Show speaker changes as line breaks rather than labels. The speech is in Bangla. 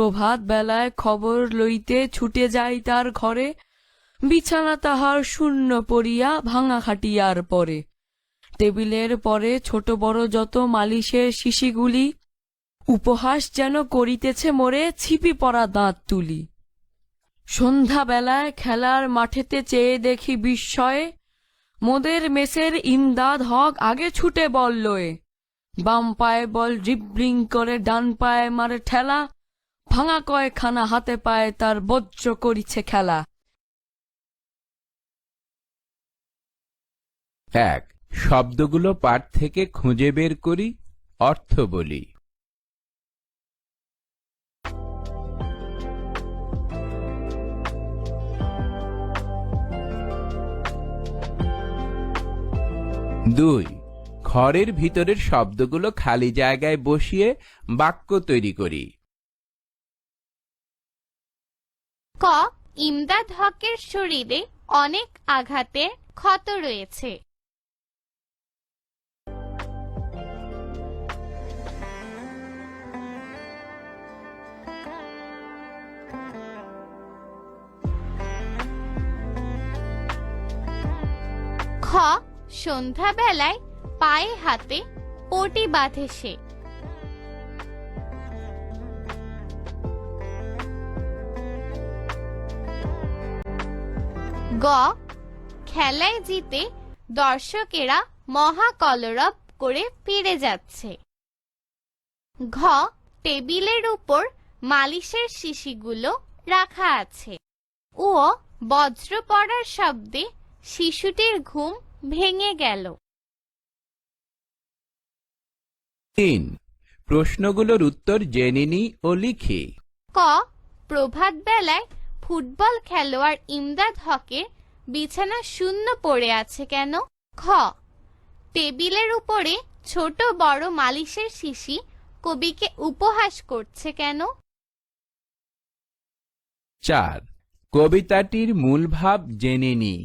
প্রভাত বেলায় খবর লইতে ছুটে যায় তার ঘরে, বিছানা তাহার শূন্য পড়িয়া ভাঙা খাটিয়ার পরে। টেবিলের পরে ছোট বড় যত মালিশের শিশিগুলি, উপহাস যেন করিতেছে মোরে ছিপি পরা দাঁত তুলি। সন্ধ্যাবেলায় খেলার মাঠেতে চেয়ে দেখি বিস্ময়ে, মোদের মেসের ইমদাদ হক আগে ছুটে বল লয়ে। বাম পায়ে বল ড্রিবলিং করে ডান পায়ে মারে ঠেলা, ভাঙা কয়খানা হাতে পায়ে তার বজ্র করিছে খেলা।
১. শব্দগুলো পাঠ থেকে খুঁজে বের করি, অর্থ বলি। ২. ঘরের ভিতরের শব্দগুলো খালি জায়গায় বসিয়ে বাক্য তৈরি করি।
ক. ইমদাদ হকের শরীরে অনেক আঘাতের ক্ষত রয়েছে। খ. সন্ধ্যাবেলায় পায়ে হাতে পটি বাঁধে সে। গ. খেলায় জিতে দর্শকেরা মহা কলরব করে ফিরে যাচ্ছে। ঘ. টেবিলের উপর মালিশের শিশিগুলো রাখা আছে। ও. বজ্র পড়ার শব্দে শিশুটির ঘুম ভেঙে গেল।
৩. প্রশ্নগুলোর উত্তর জেনে নিই ও লিখি।
ক. প্রভাত বেলায় ফুটবল খেলোয়াড় ইমদাদ হকের বিছানা শূন্য পড়ে আছে কেন? খ. টেবিলের উপরে ছোট বড় মালিশের শিশি কবিকে উপহাস করছে কেন?
৪. কবিতাটির মূল ভাব জেনে নিই।